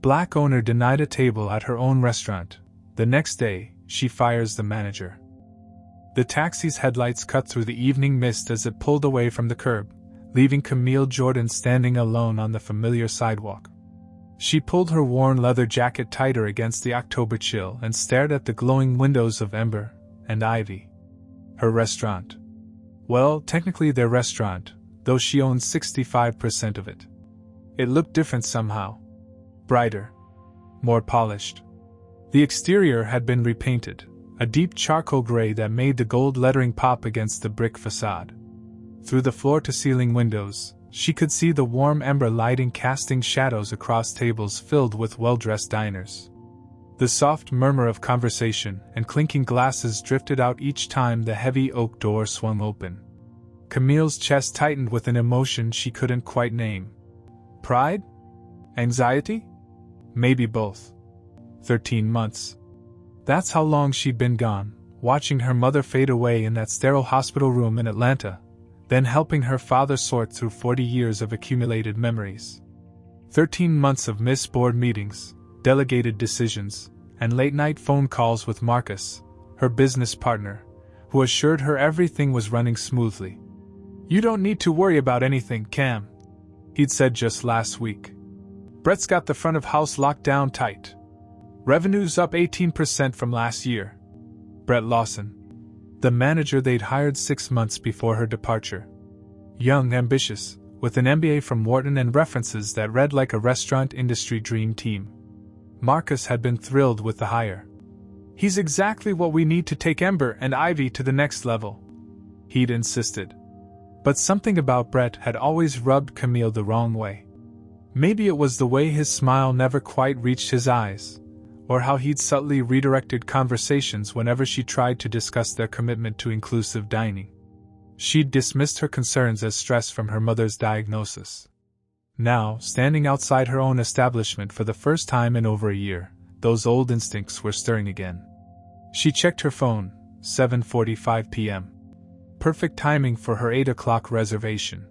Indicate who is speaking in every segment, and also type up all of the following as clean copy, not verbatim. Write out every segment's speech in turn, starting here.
Speaker 1: Black owner denied a table at her own restaurant. The next day, she fires the manager. The taxi's headlights cut through the evening mist as it pulled away from the curb, leaving Camille Jordan standing alone on the familiar sidewalk. She pulled her worn leather jacket tighter against the October chill and stared at the glowing windows of Ember and Ivy. Her restaurant. Well, technically their restaurant, though she owned 65% of it. It looked different somehow. Brighter. More polished. The exterior had been repainted, a deep charcoal gray that made the gold lettering pop against the brick facade. Through the floor-to-ceiling windows, she could see the warm ember lighting casting shadows across tables filled with well-dressed diners. The soft murmur of conversation and clinking glasses drifted out each time the heavy oak door swung open. Camille's chest tightened with an emotion she couldn't quite name. Pride? Anxiety? Maybe both. 13 months. That's how long she'd been gone, watching her mother fade away in that sterile hospital room in Atlanta, then helping her father sort through 40 years of accumulated memories. 13 months of missed board meetings, delegated decisions, and late-night phone calls with Marcus, her business partner, who assured her everything was running smoothly. "You don't need to worry about anything, Cam," he'd said just last week. "Brett's got the front of house locked down tight. Revenue's up 18% from last year." Brett Lawson, the manager they'd hired 6 months before her departure. Young, ambitious, with an MBA from Wharton and references that read like a restaurant industry dream team. Marcus had been thrilled with the hire. "He's exactly what we need to take Ember and Ivy to the next level," he'd insisted. But something about Brett had always rubbed Camille the wrong way. Maybe it was the way his smile never quite reached his eyes, or how he'd subtly redirected conversations whenever she tried to discuss their commitment to inclusive dining. She'd dismissed her concerns as stress from her mother's diagnosis. Now, standing outside her own establishment for the first time in over a year, those old instincts were stirring again. She checked her phone, 7:45 p.m. Perfect timing for her 8 o'clock reservation.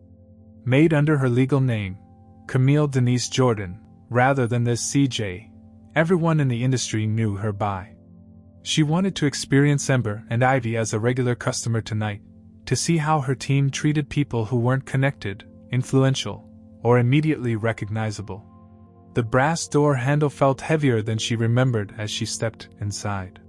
Speaker 1: Made under her legal name, Camille Denise Jordan, rather than this CJ. Everyone in the industry knew her by. She wanted to experience Ember and Ivy as a regular customer tonight, to see how her team treated people who weren't connected, influential, or immediately recognizable. The brass door handle felt heavier than she remembered as she stepped inside.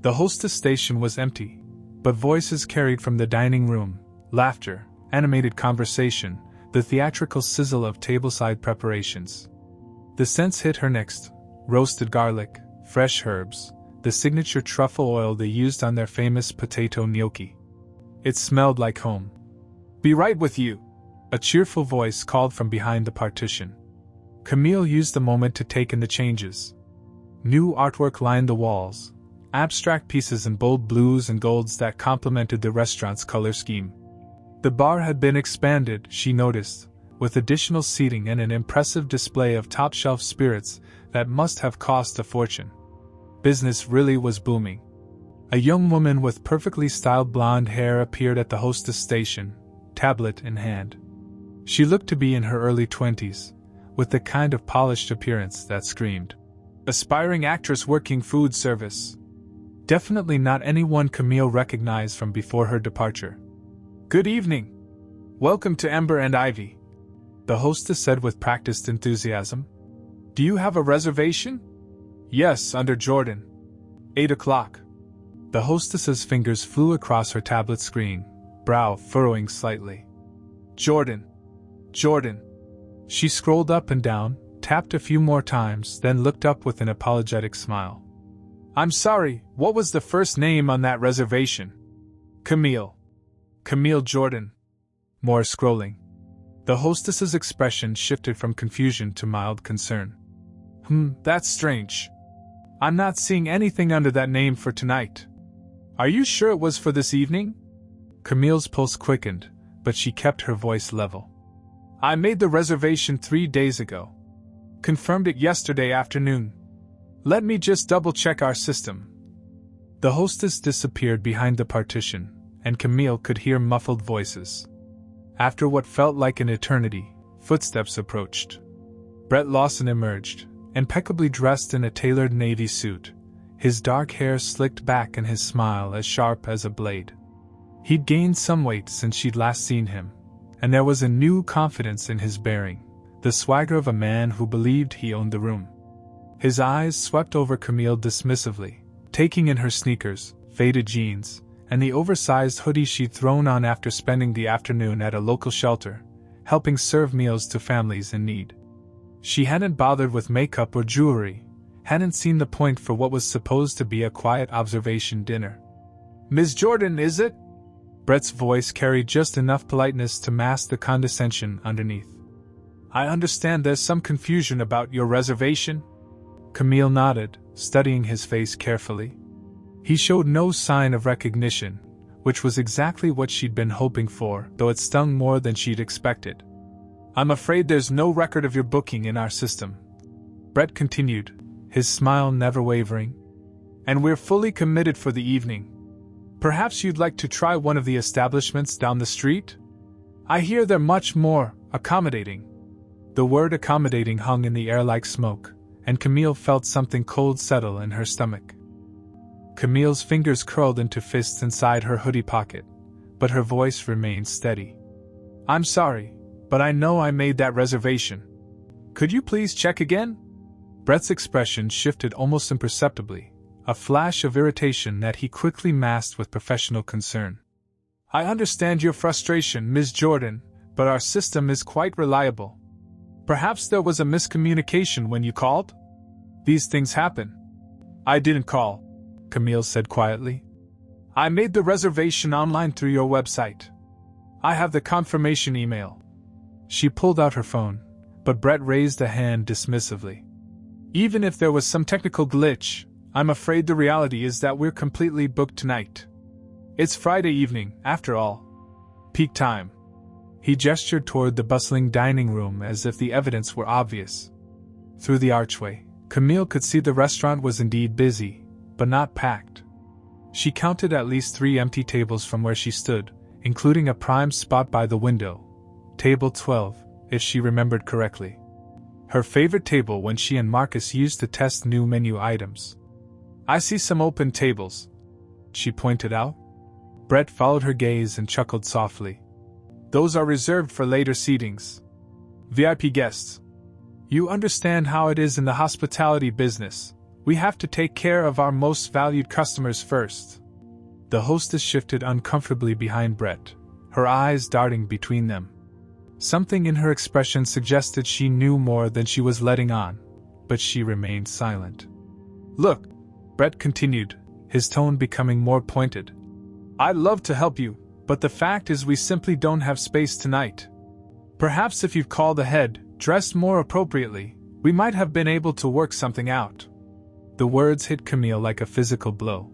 Speaker 1: The hostess station was empty, but voices carried from the dining room, laughter, animated conversation, the theatrical sizzle of tableside preparations. The scents hit her next: roasted garlic, fresh herbs, the signature truffle oil they used on their famous potato gnocchi. It smelled like home. "Be right with you," a cheerful voice called from behind the partition. Camille used the moment to take in the changes. New artwork lined the walls, abstract pieces in bold blues and golds that complemented the restaurant's color scheme. The bar had been expanded, she noticed, with additional seating and an impressive display of top-shelf spirits that must have cost a fortune. Business really was booming. A young woman with perfectly styled blonde hair appeared at the hostess station, tablet in hand. She looked to be in her early 20s, with the kind of polished appearance that screamed, "Aspiring actress working food service." Definitely not anyone Camille recognized from before her departure. "Good evening. Welcome to Ember and Ivy," the hostess said with practiced enthusiasm. "Do you have a reservation?" "Yes, under Jordan. 8 o'clock. The hostess's fingers flew across her tablet screen, brow furrowing slightly. "Jordan. Jordan." She scrolled up and down, tapped a few more times, then looked up with an apologetic smile. "I'm sorry, what was the first name on that reservation?" "Camille. Camille Jordan." More scrolling. The hostess's expression shifted from confusion to mild concern. That's strange. I'm not seeing anything under that name for tonight. Are you sure it was for this evening?" Camille's pulse quickened, but she kept her voice level. "I made the reservation 3 days ago. Confirmed it yesterday afternoon. Let me just double-check our system." The hostess disappeared behind the partition, and Camille could hear muffled voices. After what felt like an eternity, footsteps approached. Brett Lawson emerged, impeccably dressed in a tailored navy suit, his dark hair slicked back and his smile as sharp as a blade. He'd gained some weight since she'd last seen him, and there was a new confidence in his bearing, the swagger of a man who believed he owned the room. His eyes swept over Camille dismissively, taking in her sneakers, faded jeans, and the oversized hoodie she'd thrown on after spending the afternoon at a local shelter, helping serve meals to families in need. She hadn't bothered with makeup or jewelry, hadn't seen the point for what was supposed to be a quiet observation dinner. "Ms. Jordan, is it?" Brett's voice carried just enough politeness to mask the condescension underneath. "I understand there's some confusion about your reservation?" Camille nodded, studying his face carefully. He showed no sign of recognition, which was exactly what she'd been hoping for, though it stung more than she'd expected. "I'm afraid there's no record of your booking in our system," Brett continued, his smile never wavering. "And we're fully committed for the evening. Perhaps you'd like to try one of the establishments down the street? I hear they're much more accommodating." The word accommodating hung in the air like smoke, and Camille felt something cold settle in her stomach. Camille's fingers curled into fists inside her hoodie pocket, but her voice remained steady. "I'm sorry, but I know I made that reservation. Could you please check again?" Brett's expression shifted almost imperceptibly, a flash of irritation that he quickly masked with professional concern. "I understand your frustration, Ms. Jordan, but our system is quite reliable. Perhaps there was a miscommunication when you called? These things happen." "I didn't call," Camille said quietly. "I made the reservation online through your website. I have the confirmation email." She pulled out her phone, but Brett raised a hand dismissively. "Even if there was some technical glitch, I'm afraid the reality is that we're completely booked tonight. It's Friday evening, after all. Peak time." He gestured toward the bustling dining room as if the evidence were obvious. Through the archway, Camille could see the restaurant was indeed busy, but not packed. She counted at least 3 empty tables from where she stood, including a prime spot by the window, table 12, if she remembered correctly. Her favorite table when she and Marcus used to test new menu items. "I see some open tables," she pointed out. Brett followed her gaze and chuckled softly. "Those are reserved for later seatings. VIP guests. You understand how it is in the hospitality business. We have to take care of our most valued customers first." The hostess shifted uncomfortably behind Brett, her eyes darting between them. Something in her expression suggested she knew more than she was letting on, but she remained silent. "Look," Brett continued, his tone becoming more pointed. "I'd love to help you, but the fact is we simply don't have space tonight. Perhaps if you'd called ahead, dressed more appropriately, we might have been able to work something out." The words hit Camille like a physical blow.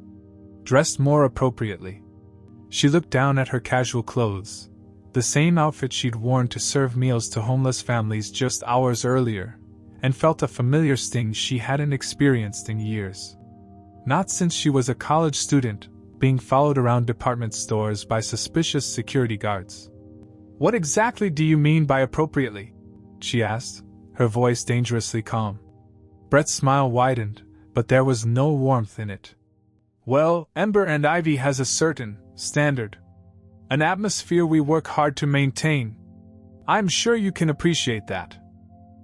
Speaker 1: Dressed more appropriately. She looked down at her casual clothes, the same outfit she'd worn to serve meals to homeless families just hours earlier, and felt a familiar sting she hadn't experienced in years. Not since she was a college student, being followed around department stores by suspicious security guards. "What exactly do you mean by appropriately?" she asked, her voice dangerously calm. Brett's smile widened, but there was no warmth in it. "Well, Ember and Ivy has a certain standard. An atmosphere we work hard to maintain. I'm sure you can appreciate that."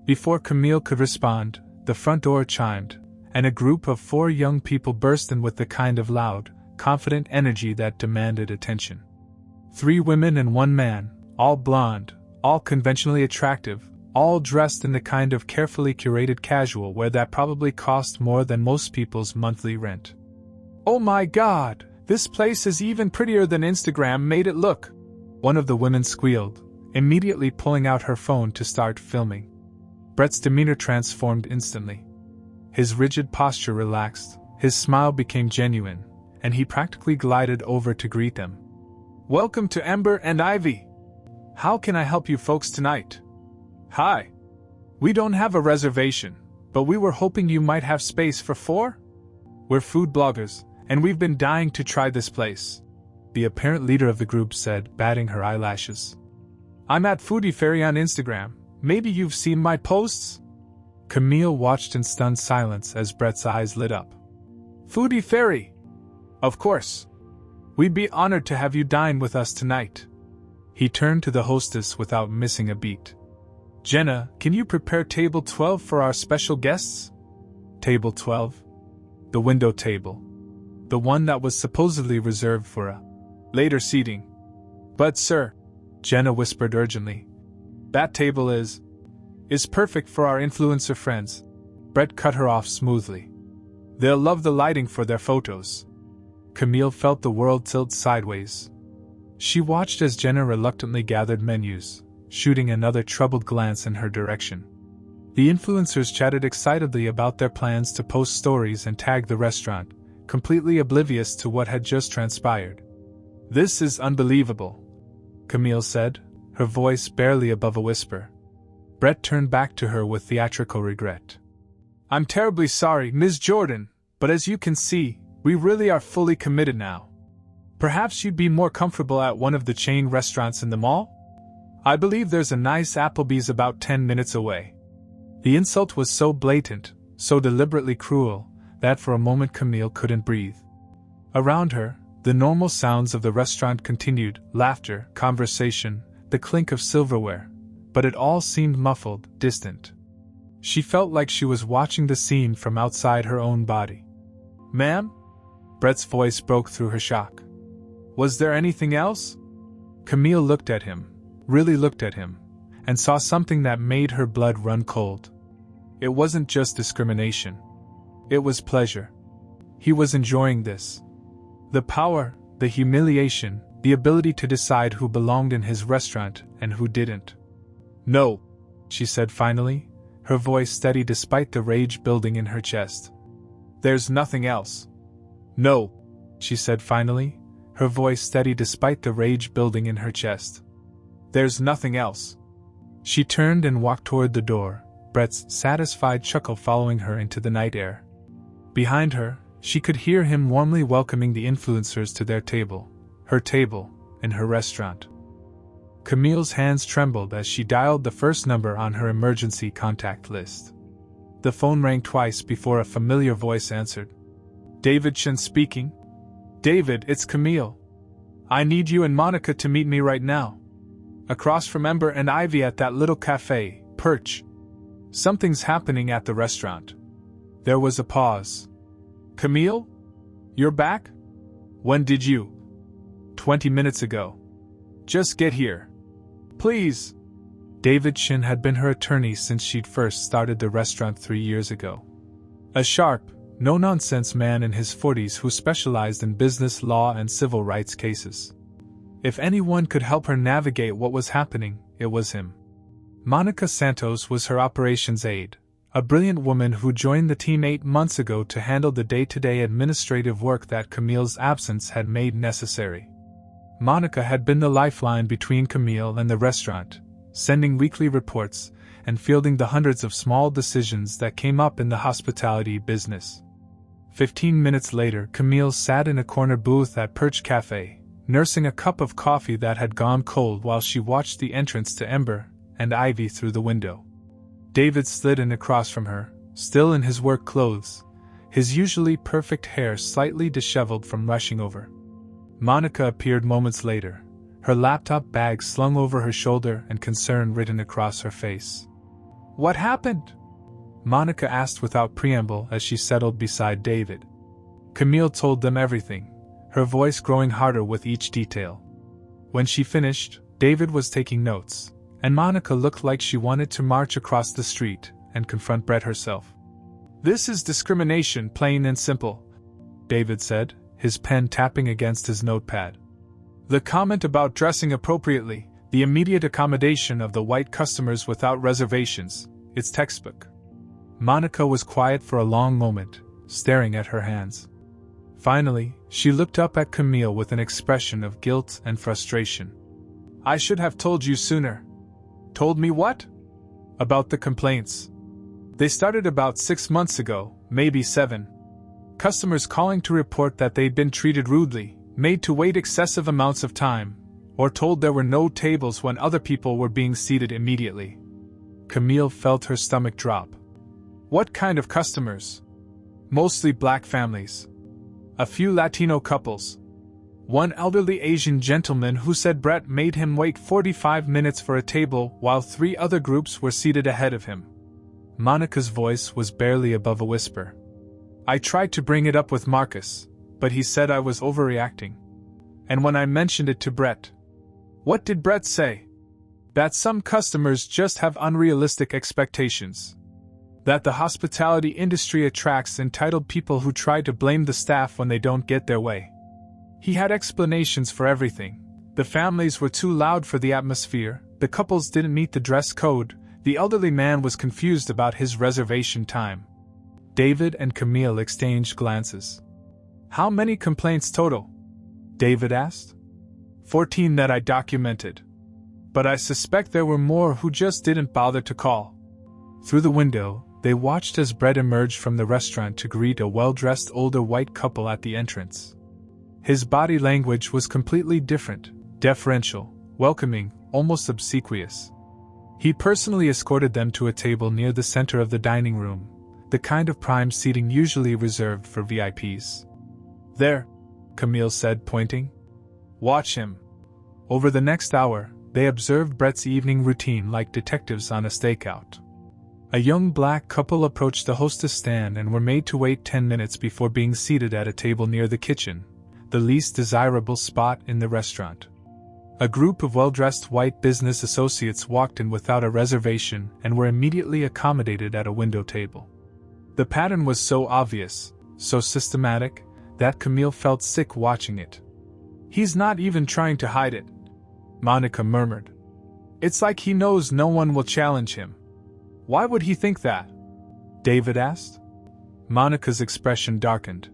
Speaker 1: Before Camille could respond, the front door chimed, and a group of 4 young people burst in with the kind of loud, confident energy that demanded attention. 3 women and 1 man, all blonde, all conventionally attractive, all dressed in the kind of carefully curated casual wear that probably cost more than most people's monthly rent. "Oh my God, this place is even prettier than Instagram made it look," one of the women squealed, immediately pulling out her phone to start filming. Brett's demeanor transformed instantly. His rigid posture relaxed, his smile became genuine, and he practically glided over to greet them. "Welcome to Ember and Ivy. How can I help you folks tonight?" "Hi. We don't have a reservation, but we were hoping you might have space for 4? We're food bloggers, and we've been dying to try this place," the apparent leader of the group said, batting her eyelashes. "I'm at Foodie Fairy on Instagram. Maybe you've seen my posts?" Camille watched in stunned silence as Brett's eyes lit up. Foodie Fairy! Of course! We'd be honored to have you dine with us tonight. He turned to the hostess without missing a beat. Jenna, can you prepare table 12 for our special guests? Table 12? The window table. The one that was supposedly reserved for a later seating. But sir, Jenna whispered urgently, that table is perfect for our influencer friends. Brett cut her off smoothly. They'll love the lighting for their photos. Camille felt the world tilt sideways. She watched as Jenna reluctantly gathered menus, shooting another troubled glance in her direction. The influencers chatted excitedly about their plans to post stories and tag the restaurant, completely oblivious to what had just transpired. This is unbelievable, Camille said, her voice barely above a whisper. Brett turned back to her with theatrical regret. I'm terribly sorry, Ms. Jordan, but as you can see, we really are fully committed now. Perhaps you'd be more comfortable at one of the chain restaurants in the mall? I believe there's a nice Applebee's about 10 minutes away. The insult was so blatant, so deliberately cruel, that for a moment Camille couldn't breathe. Around her, the normal sounds of the restaurant continued, laughter, conversation, the clink of silverware, but it all seemed muffled, distant. She felt like she was watching the scene from outside her own body. Ma'am? Brett's voice broke through her shock. Was there anything else? Camille looked at him, really looked at him, and saw something that made her blood run cold. It wasn't just discrimination. It was pleasure. He was enjoying this. The power, the humiliation, the ability to decide who belonged in his restaurant and who didn't. No, she said finally, her voice steady despite the rage building in her chest. There's nothing else. No, she said finally, her voice steady despite the rage building in her chest. There's nothing else. She turned and walked toward the door, Brett's satisfied chuckle following her into the night air. Behind her, she could hear him warmly welcoming the influencers to their table, her table, in her restaurant. Camille's hands trembled as she dialed the first number on her emergency contact list. The phone rang twice before a familiar voice answered. David Shin speaking. David, it's Camille. I need you and Monica to meet me right now. Across from Ember and Ivy at that little cafe, Perch. Something's happening at the restaurant. There was a pause. Camille? You're back? When did you? 20 minutes ago. Just get here. Please. David Shin had been her attorney since she'd first started the restaurant 3 years ago. A sharp, no-nonsense man in his 40s who specialized in business law and civil rights cases. If anyone could help her navigate what was happening, it was him. Monica Santos was her operations aide, a brilliant woman who joined the team 8 months ago to handle the day-to-day administrative work that Camille's absence had made necessary. Monica had been the lifeline between Camille and the restaurant, sending weekly reports and fielding the hundreds of small decisions that came up in the hospitality business. 15 minutes later, Camille sat in a corner booth at Perch Cafe, nursing a cup of coffee that had gone cold while she watched the entrance to Ember and Ivy through the window. David slid in across from her, still in his work clothes, his usually perfect hair slightly disheveled from rushing over. Monica appeared moments later, her laptop bag slung over her shoulder and concern written across her face. What happened? Monica asked without preamble as she settled beside David. Camille told them everything, her voice growing harder with each detail. When she finished, David was taking notes, and Monica looked like she wanted to march across the street and confront Brett herself. This is discrimination, plain and simple, David said, his pen tapping against his notepad. The comment about dressing appropriately, the immediate accommodation of the white customers without reservations, it's textbook. Monica was quiet for a long moment, staring at her hands. Finally, she looked up at Camille with an expression of guilt and frustration. I should have told you sooner. Told me what? About the complaints. They started about 6 months ago, maybe 7. Customers calling to report that they'd been treated rudely, made to wait excessive amounts of time, or told there were no tables when other people were being seated immediately. Camille felt her stomach drop. What kind of customers? Mostly black families. A few Latino couples. One elderly Asian gentleman who said Brett made him wait 45 minutes for a table while 3 other groups were seated ahead of him. Monica's voice was barely above a whisper. I tried to bring it up with Marcus, but he said I was overreacting. And when I mentioned it to Brett, what did Brett say? That some customers just have unrealistic expectations. That the hospitality industry attracts entitled people who try to blame the staff when they don't get their way. He had explanations for everything. The families were too loud for the atmosphere, the couples didn't meet the dress code, the elderly man was confused about his reservation time. David and Camille exchanged glances. How many complaints total? David asked. 14 that I documented. But I suspect there were more who just didn't bother to call. Through the window, they watched as Brett emerged from the restaurant to greet a well-dressed older white couple at the entrance. His body language was completely different, deferential, welcoming, almost obsequious. He personally escorted them to a table near the center of the dining room, the kind of prime seating usually reserved for VIPs. There, Camille said, pointing. Watch him. Over the next hour, they observed Brett's evening routine like detectives on a stakeout. A young black couple approached the hostess stand and were made to wait 10 minutes before being seated at a table near the kitchen, the least desirable spot in the restaurant. A group of well-dressed white business associates walked in without a reservation and were immediately accommodated at a window table. The pattern was so obvious, so systematic, that Camille felt sick watching it. He's not even trying to hide it, Monica murmured. It's like he knows no one will challenge him. Why would he think that? David asked. Monica's expression darkened.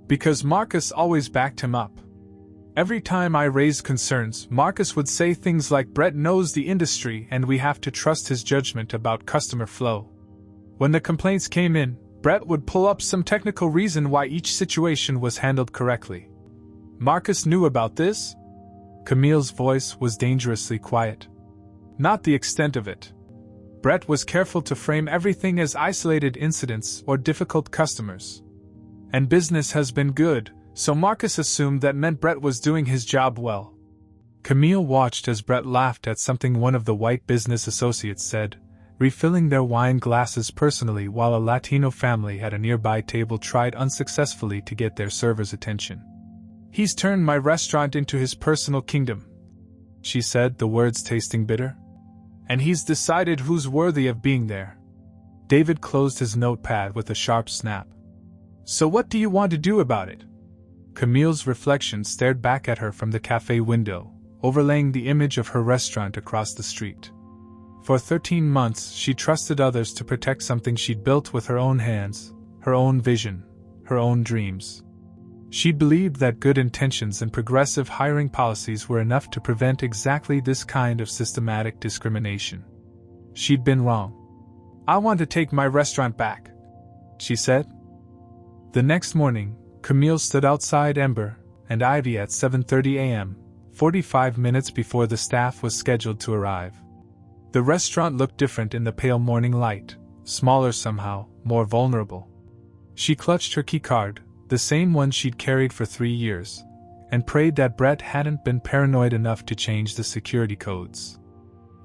Speaker 1: Because Marcus always backed him up. Every time I raised concerns, Marcus would say things like Brett knows the industry and we have to trust his judgment about customer flow. When the complaints came in, Brett would pull up some technical reason why each situation was handled correctly. Marcus knew about this? Camille's voice was dangerously quiet. Not the extent of it. Brett was careful to frame everything as isolated incidents or difficult customers. And business has been good, so Marcus assumed that meant Brett was doing his job well. Camille watched as Brett laughed at something one of the white business associates said, refilling their wine glasses personally while a Latino family at a nearby table tried unsuccessfully to get their server's attention. He's turned my restaurant into his personal kingdom, she said, the words tasting bitter. And he's decided who's worthy of being there. David closed his notepad with a sharp snap. So what do you want to do about it? Camille's reflection stared back at her from the cafe window, overlaying the image of her restaurant across the street. For 13 months, she trusted others to protect something she'd built with her own hands, her own vision, her own dreams. She believed that good intentions and progressive hiring policies were enough to prevent exactly this kind of systematic discrimination. She'd been wrong. I want to take my restaurant back, she said. The next morning, Camille stood outside Ember and Ivy at 7:30 a.m., 45 minutes before the staff was scheduled to arrive. The restaurant looked different in the pale morning light, smaller somehow, more vulnerable. She clutched her keycard, the same one she'd carried for 3 years, and prayed that Brett hadn't been paranoid enough to change the security codes.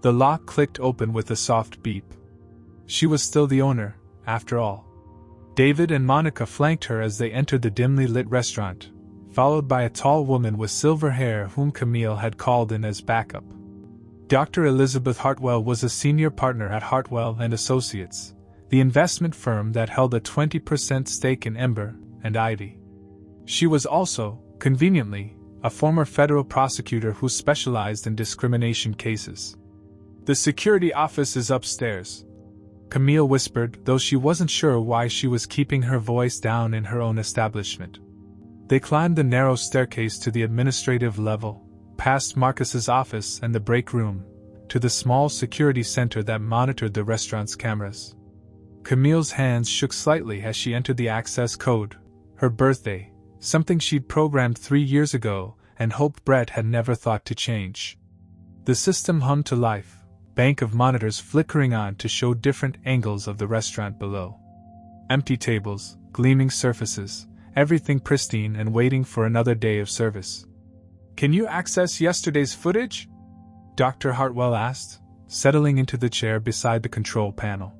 Speaker 1: The lock clicked open with a soft beep. She was still the owner, after all. David and Monica flanked her as they entered the dimly lit restaurant, followed by a tall woman with silver hair whom Camille had called in as backup. Dr. Elizabeth Hartwell was a senior partner at Hartwell & Associates, the investment firm that held a 20% stake in Ember and Ivy. She was also, conveniently, a former federal prosecutor who specialized in discrimination cases. The security office is upstairs, Camille whispered, though she wasn't sure why she was keeping her voice down in her own establishment. They climbed the narrow staircase to the administrative level, past Marcus's office and the break room, to the small security center that monitored the restaurant's cameras. Camille's hands shook slightly as she entered the access code, her birthday, something she'd programmed 3 years ago and hoped Brett had never thought to change. The system hummed to life, bank of monitors flickering on to show different angles of the restaurant below. Empty tables, gleaming surfaces, everything pristine and waiting for another day of service. "Can you access yesterday's footage?" Dr. Hartwell asked, settling into the chair beside the control panel.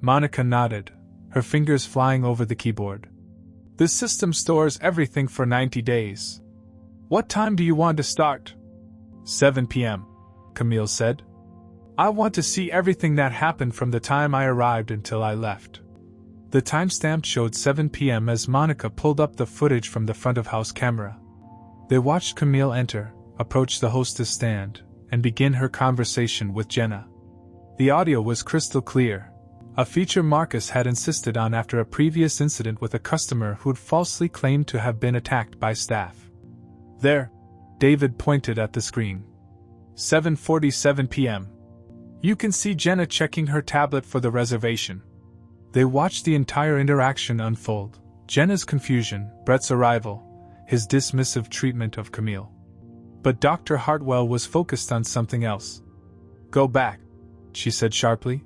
Speaker 1: Monica nodded, her fingers flying over the keyboard. "The system stores everything for 90 days. What time do you want to start?" 7 p.m., Camille said. "I want to see everything that happened from the time I arrived until I left." The timestamp showed 7 p.m. as Monica pulled up the footage from the front-of-house camera. They watched Camille enter, approach the hostess stand, and begin her conversation with Jenna. The audio was crystal clear, a feature Marcus had insisted on after a previous incident with a customer who'd falsely claimed to have been attacked by staff. "There," David pointed at the screen. 7:47 p.m. You can see Jenna checking her tablet for the reservation. They watched the entire interaction unfold, Jenna's confusion, Brett's arrival, his dismissive treatment of Camille. But Dr. Hartwell was focused on something else. "Go back," she said sharply.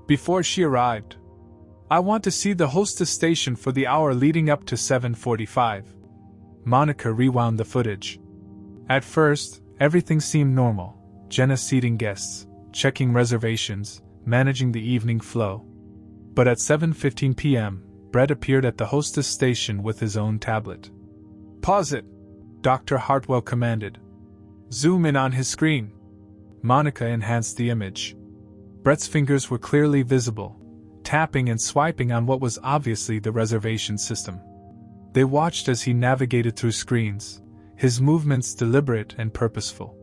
Speaker 1: "Before she arrived. I want to see the hostess station for the hour leading up to 7:45. Monica rewound the footage. At first, everything seemed normal. Jenna seating guests, checking reservations, managing the evening flow. But at 7:15 p.m., Brett appeared at the hostess station with his own tablet. "Pause it," Dr. Hartwell commanded. "Zoom in on his screen." Monica enhanced the image. Brett's fingers were clearly visible, tapping and swiping on what was obviously the reservation system. They watched as he navigated through screens, his movements deliberate and purposeful.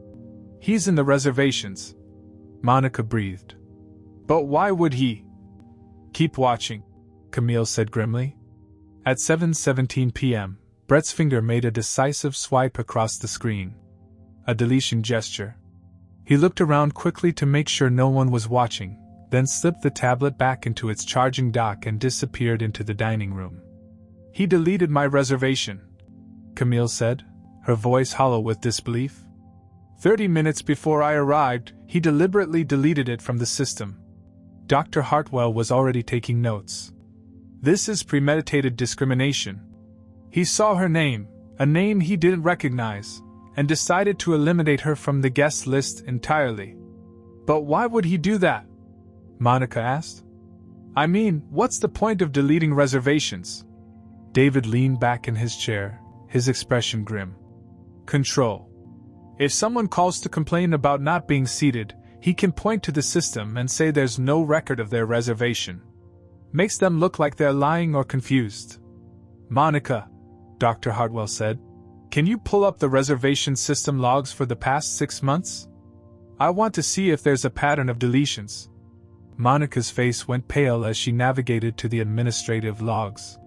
Speaker 1: "He's in the reservations," Monica breathed. "But why would he?" "Keep watching," Camille said grimly. At 7:17 p.m., Brett's finger made a decisive swipe across the screen. A deletion gesture. He looked around quickly to make sure no one was watching, then slipped the tablet back into its charging dock and disappeared into the dining room. "He deleted my reservation," Camille said, her voice hollow with disbelief. 30 minutes before I arrived, he deliberately deleted it from the system." Dr. Hartwell was already taking notes. "This is premeditated discrimination. He saw her name, a name he didn't recognize, and decided to eliminate her from the guest list entirely." "But why would he do that?" Monica asked. "I mean, what's the point of deleting reservations?" David leaned back in his chair, his expression grim. "Control. If someone calls to complain about not being seated, he can point to the system and say there's no record of their reservation. Makes them look like they're lying or confused." "Monica," Dr. Hartwell said, "can you pull up the reservation system logs for the past 6 months? I want to see if there's a pattern of deletions." Monica's face went pale as she navigated to the administrative logs.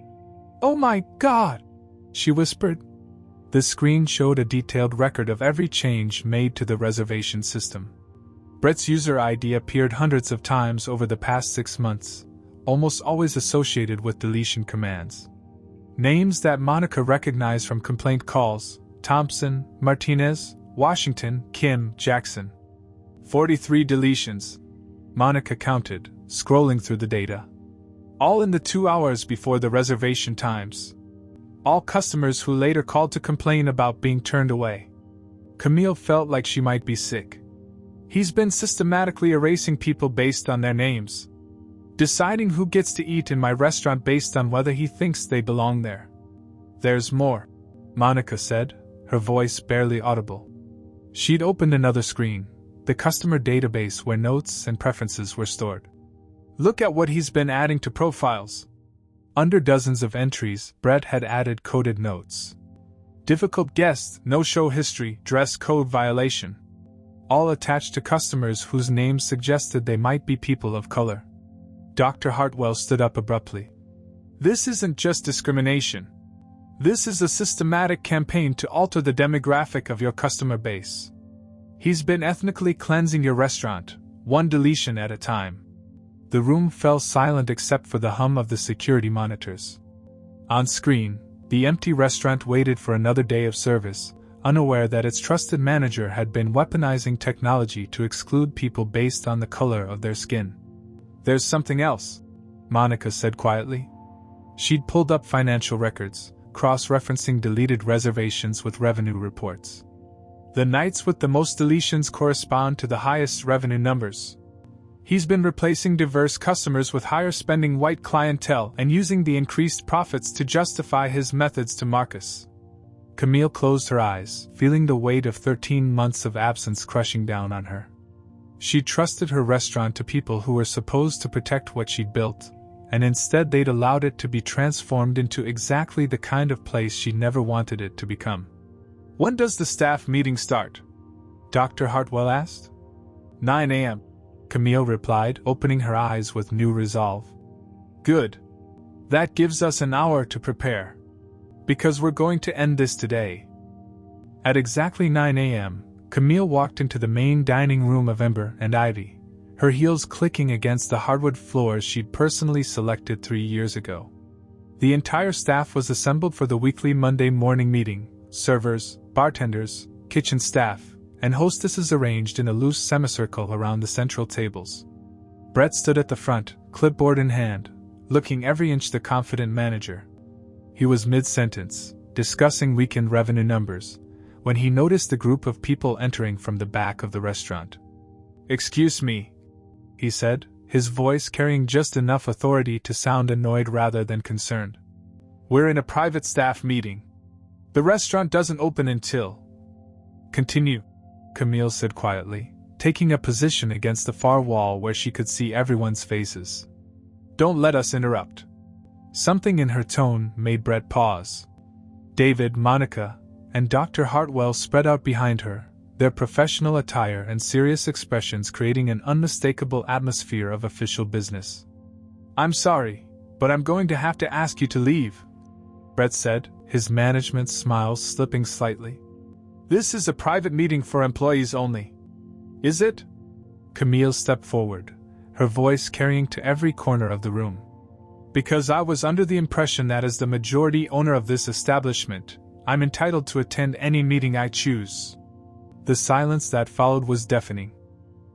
Speaker 1: "Oh my God!" she whispered. The screen showed a detailed record of every change made to the reservation system. Brett's user ID appeared hundreds of times over the past 6 months, almost always associated with deletion commands. Names that Monica recognized from complaint calls: Thompson, Martinez, Washington, Kim, Jackson. 43 deletions, Monica counted, scrolling through the data. All in the 2 hours before the reservation times. All customers who later called to complain about being turned away. Camille felt like she might be sick. He's been systematically erasing people based on their names. Deciding who gets to eat in my restaurant based on whether he thinks they belong there. "There's more," Monica said, her voice barely audible. She'd opened another screen, the customer database where notes and preferences were stored. "Look at what he's been adding to profiles." Under dozens of entries, Brett had added coded notes. Difficult guest, no-show history, dress code violation. All attached to customers whose names suggested they might be people of color. Dr. Hartwell stood up abruptly. "This isn't just discrimination. This is a systematic campaign to alter the demographic of your customer base. He's been ethnically cleansing your restaurant, one deletion at a time." The room fell silent except for the hum of the security monitors. On screen, the empty restaurant waited for another day of service, unaware that its trusted manager had been weaponizing technology to exclude people based on the color of their skin. "There's something else," Monica said quietly. She'd pulled up financial records, cross-referencing deleted reservations with revenue reports. The nights with the most deletions correspond to the highest revenue numbers. He's been replacing diverse customers with higher-spending white clientele and using the increased profits to justify his methods to Marcus. Camille closed her eyes, feeling the weight of 13 months of absence crushing down on her. She trusted her restaurant to people who were supposed to protect what she'd built, and instead they'd allowed it to be transformed into exactly the kind of place she never wanted it to become. "When does the staff meeting start?" Dr. Hartwell asked. 9 a.m., Camille replied, opening her eyes with new resolve. "Good. That gives us an hour to prepare. Because we're going to end this today." At exactly 9 a.m., Camille walked into the main dining room of Ember and Ivy, her heels clicking against the hardwood floors she'd personally selected 3 years ago. The entire staff was assembled for the weekly Monday morning meeting: servers, bartenders, kitchen staff, and hostesses arranged in a loose semicircle around the central tables. Brett stood at the front, clipboard in hand, looking every inch the confident manager. He was mid-sentence, discussing weekend revenue numbers, when he noticed a group of people entering from the back of the restaurant. "Excuse me," he said, his voice carrying just enough authority to sound annoyed rather than concerned. "We're in a private staff meeting. The restaurant doesn't open until—" "Continue," Camille said quietly, taking a position against the far wall where she could see everyone's faces. "Don't let us interrupt." Something in her tone made Brett pause. David, Monica, and Dr. Hartwell spread out behind her, their professional attire and serious expressions creating an unmistakable atmosphere of official business. "I'm sorry, but I'm going to have to ask you to leave," Brett said, his management smile slipping slightly. "This is a private meeting for employees only." "Is it?" Camille stepped forward, her voice carrying to every corner of the room. "Because I was under the impression that as the majority owner of this establishment, I'm entitled to attend any meeting I choose." The silence that followed was deafening.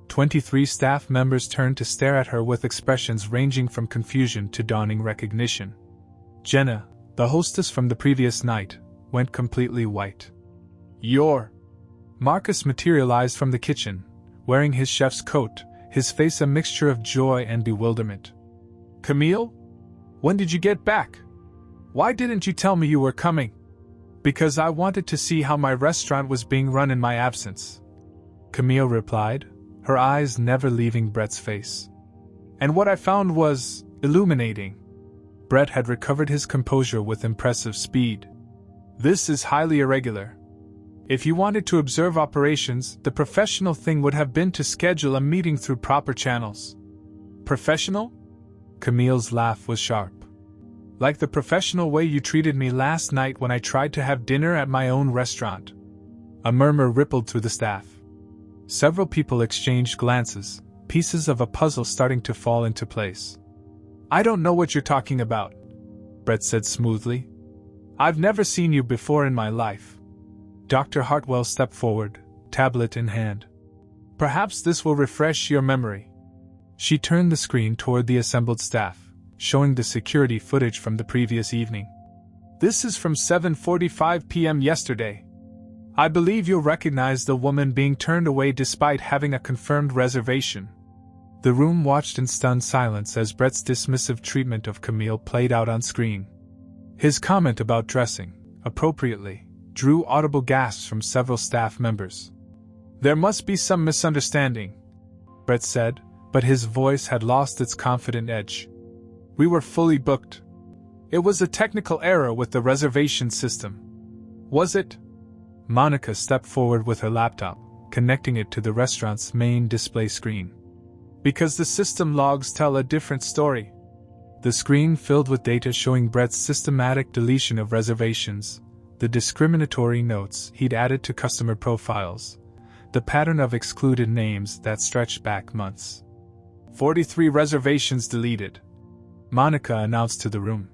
Speaker 1: 23 staff members turned to stare at her with expressions ranging from confusion to dawning recognition. Jenna, the hostess from the previous night, went completely white. "You're—" Marcus materialized from the kitchen, wearing his chef's coat, his face a mixture of joy and bewilderment. "Camille? When did you get back? Why didn't you tell me you were coming?" "Because I wanted to see how my restaurant was being run in my absence," Camille replied, her eyes never leaving Brett's face. "And what I found was illuminating." Brett had recovered his composure with impressive speed. "This is highly irregular. If you wanted to observe operations, the professional thing would have been to schedule a meeting through proper channels." "Professional?" Camille's laugh was sharp. "Like the professional way you treated me last night when I tried to have dinner at my own restaurant." A murmur rippled through the staff. Several people exchanged glances, pieces of a puzzle starting to fall into place. "I don't know what you're talking about," Brett said smoothly. "I've never seen you before in my life." Dr. Hartwell stepped forward, tablet in hand. "Perhaps this will refresh your memory." She turned the screen toward the assembled staff, showing the security footage from the previous evening. "This is from 7:45 p.m. yesterday. I believe you'll recognize the woman being turned away despite having a confirmed reservation." The room watched in stunned silence as Brett's dismissive treatment of Camille played out on screen. His comment about dressing, appropriately, drew audible gasps from several staff members. "There must be some misunderstanding," Brett said, but his voice had lost its confident edge. "We were fully booked. It was a technical error with the reservation system." "Was it?" Monica stepped forward with her laptop, connecting it to the restaurant's main display screen. "Because the system logs tell a different story." The screen filled with data showing Brett's systematic deletion of reservations, the discriminatory notes he'd added to customer profiles, the pattern of excluded names that stretched back months. 43 reservations deleted, Monica announced to the room.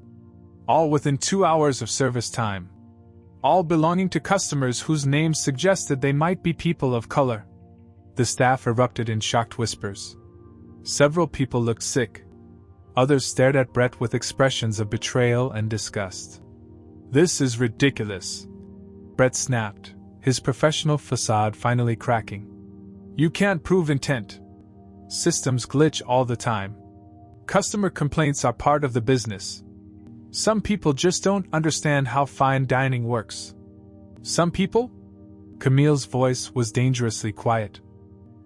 Speaker 1: "All within 2 hours of service time. All belonging to customers whose names suggested they might be people of color." The staff erupted in shocked whispers. Several people looked sick. Others stared at Brett with expressions of betrayal and disgust. "This is ridiculous," Brett snapped, his professional facade finally cracking. "You can't prove intent. Systems glitch all the time. Customer complaints are part of the business. Some people just don't understand how fine dining works." "Some people?" Camille's voice was dangerously quiet.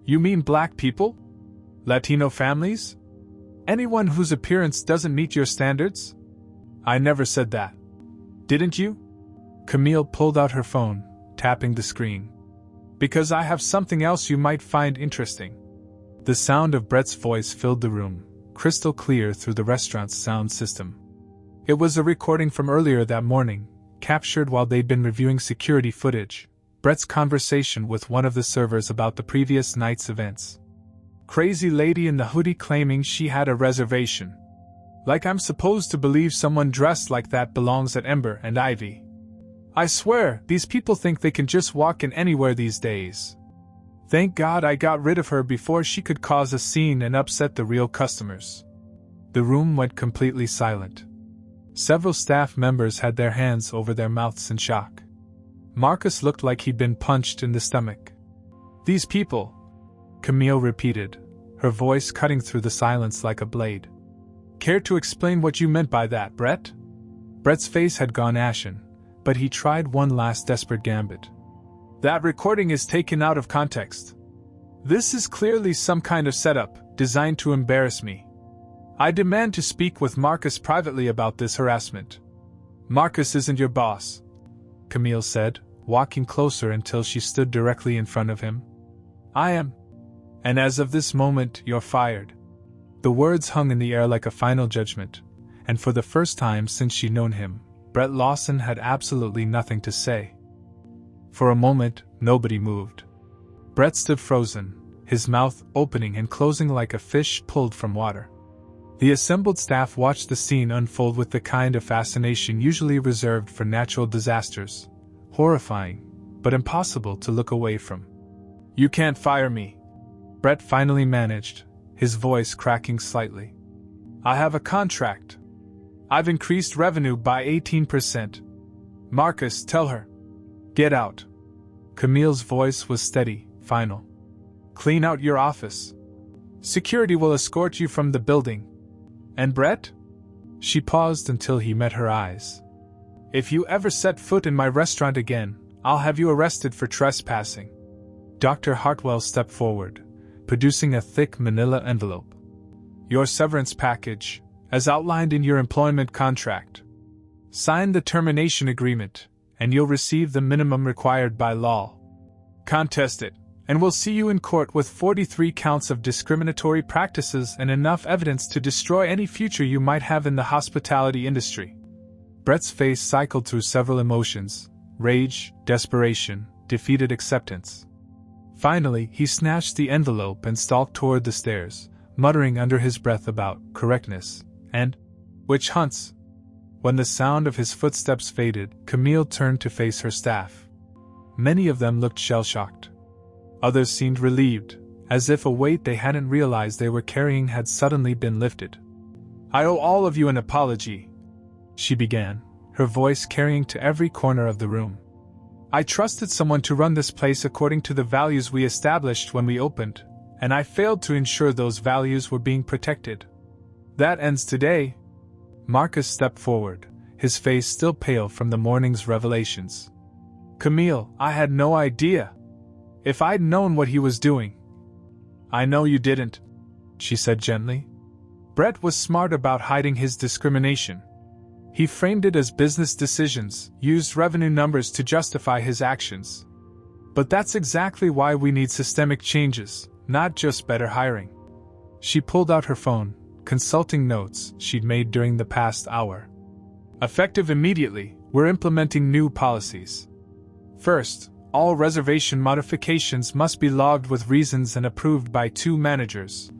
Speaker 1: "You mean black people? Latino families? Anyone whose appearance doesn't meet your standards?" "I never said that." "Didn't you?" Camille pulled out her phone, tapping the screen. "Because I have something else you might find interesting." The sound of Brett's voice filled the room, crystal clear through the restaurant's sound system. It was a recording from earlier that morning, captured while they'd been reviewing security footage, Brett's conversation with one of the servers about the previous night's events. "Crazy lady in the hoodie claiming she had a reservation. Like I'm supposed to believe someone dressed like that belongs at Ember and Ivy. I swear, these people think they can just walk in anywhere these days. Thank God I got rid of her before she could cause a scene and upset the real customers." The room went completely silent. Several staff members had their hands over their mouths in shock. Marcus looked like he'd been punched in the stomach. "These people," Camille repeated, her voice cutting through the silence like a blade. "Care to explain what you meant by that, Brett?" Brett's face had gone ashen, but he tried one last desperate gambit. "That recording is taken out of context. This is clearly some kind of setup, designed to embarrass me. I demand to speak with Marcus privately about this harassment." "Marcus isn't your boss," Camille said, walking closer until she stood directly in front of him. "I am. And as of this moment, you're fired." The words hung in the air like a final judgment, and for the first time since she'd known him, Brett Lawson had absolutely nothing to say. For a moment, nobody moved. Brett stood frozen, his mouth opening and closing like a fish pulled from water. The assembled staff watched the scene unfold with the kind of fascination usually reserved for natural disasters, horrifying, but impossible to look away from. "You can't fire me," Brett finally managed, his voice cracking slightly. "I have a contract. I've increased revenue by 18%. Marcus, tell her. Get out." Camille's voice was steady, final. "Clean out your office. Security will escort you from the building. And Brett?" She paused until he met her eyes. "If you ever set foot in my restaurant again, I'll have you arrested for trespassing." Dr. Hartwell stepped forward, producing a thick manila envelope. "Your severance package, as outlined in your employment contract. Sign the termination agreement, and you'll receive the minimum required by law. Contest it, and we'll see you in court with 43 counts of discriminatory practices and enough evidence to destroy any future you might have in the hospitality industry." Brett's face cycled through several emotions: rage, desperation, defeated acceptance. Finally, he snatched the envelope and stalked toward the stairs, muttering under his breath about correctness and witch hunts. When the sound of his footsteps faded, Camille turned to face her staff. Many of them looked shell-shocked. Others seemed relieved, as if a weight they hadn't realized they were carrying had suddenly been lifted. "I owe all of you an apology," she began, her voice carrying to every corner of the room. "I trusted someone to run this place according to the values we established when we opened, and I failed to ensure those values were being protected. That ends today." Marcus stepped forward, his face still pale from the morning's revelations. "Camille, I had no idea. If I'd known what he was doing." "I know you didn't," she said gently. Brett was smart about hiding his discrimination. He framed it as business decisions, used revenue numbers to justify his actions. But that's exactly why we need systemic changes, not just better hiring. She pulled out her phone, consulting notes she'd made during the past hour. "Effective immediately, we're implementing new policies. First, all reservation modifications must be logged with reasons and approved by 2 managers.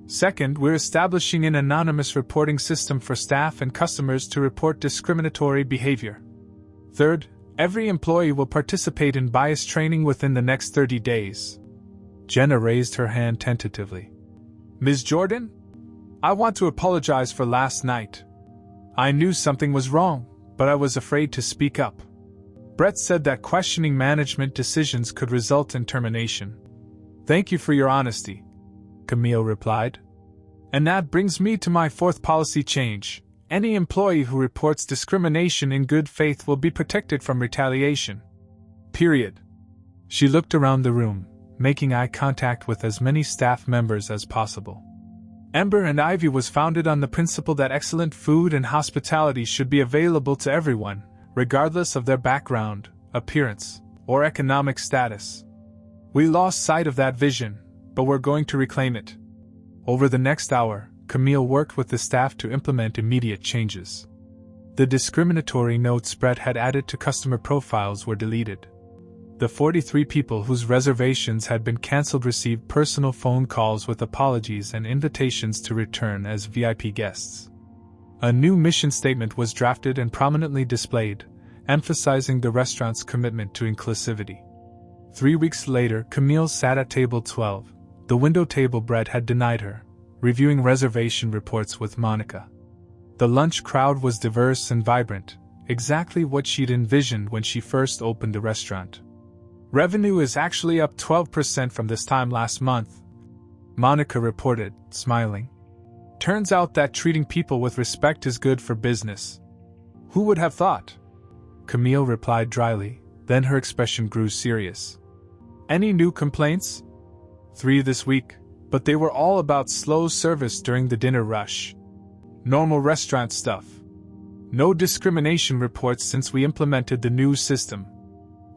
Speaker 1: Second, we're establishing an anonymous reporting system for staff and customers to report discriminatory behavior. Third, every employee will participate in bias training within the next 30 days. Jenna raised her hand tentatively. "Ms. Jordan? I want to apologize for last night. I knew something was wrong, but I was afraid to speak up. Brett said that questioning management decisions could result in termination. Thank you for your honesty, Camille replied. And that brings me to my fourth policy change. Any employee who reports discrimination in good faith will be protected from retaliation. Period. She looked around the room, making eye contact with as many staff members as possible. Ember and Ivy was founded on the principle that excellent food and hospitality should be available to everyone, regardless of their background, appearance, or economic status. We lost sight of that vision, but we're going to reclaim it. Over the next hour, Camille worked with the staff to implement immediate changes. The discriminatory notes Brett had added to customer profiles were deleted. The 43 people whose reservations had been cancelled received personal phone calls with apologies and invitations to return as VIP guests. A new mission statement was drafted and prominently displayed, emphasizing the restaurant's commitment to inclusivity. 3 weeks later, Camille sat at table 12, the window table Brett had denied her, reviewing reservation reports with Monica. The lunch crowd was diverse and vibrant, exactly what she'd envisioned when she first opened the restaurant. Revenue is actually up 12% from this time last month, Monica reported, smiling. Turns out that treating people with respect is good for business. Who would have thought? Camille replied dryly, then her expression grew serious. Any new complaints? 3 this week, but they were all about slow service during the dinner rush. Normal restaurant stuff. No discrimination reports since we implemented the new system.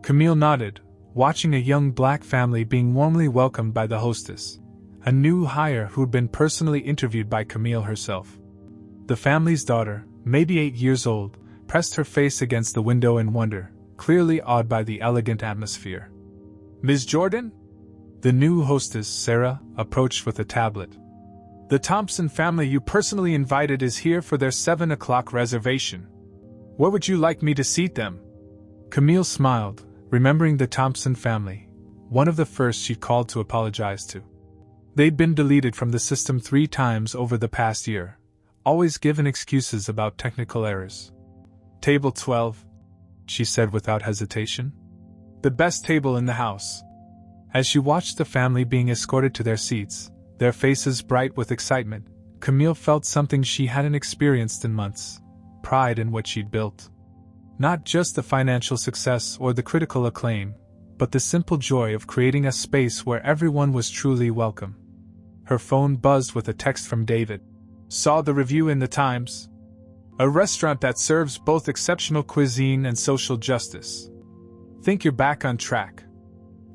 Speaker 1: Camille nodded, watching a young black family being warmly welcomed by the hostess, a new hire who'd been personally interviewed by Camille herself. The family's daughter, maybe 8 years old, pressed her face against the window in wonder, clearly awed by the elegant atmosphere. Ms. Jordan? The new hostess, Sarah, approached with a tablet. The Thompson family you personally invited is here for their 7 o'clock reservation. Where would you like me to seat them? Camille smiled, remembering the Thompson family, one of the first she'd called to apologize to. They'd been deleted from the system 3 times over the past year, always given excuses about technical errors. Table 12, she said without hesitation. The best table in the house. As she watched the family being escorted to their seats, their faces bright with excitement, Camille felt something she hadn't experienced in months: pride in what she'd built. Not just the financial success or the critical acclaim, but the simple joy of creating a space where everyone was truly welcome. Her phone buzzed with a text from David. Saw the review in the Times. A restaurant that serves both exceptional cuisine and social justice. Think you're back on track.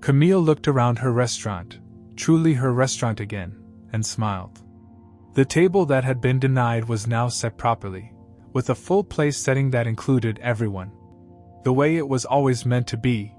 Speaker 1: Camille looked around her restaurant, truly her restaurant again, and smiled. The table that had been denied was now set properly, with a full place setting that included everyone. The way it was always meant to be,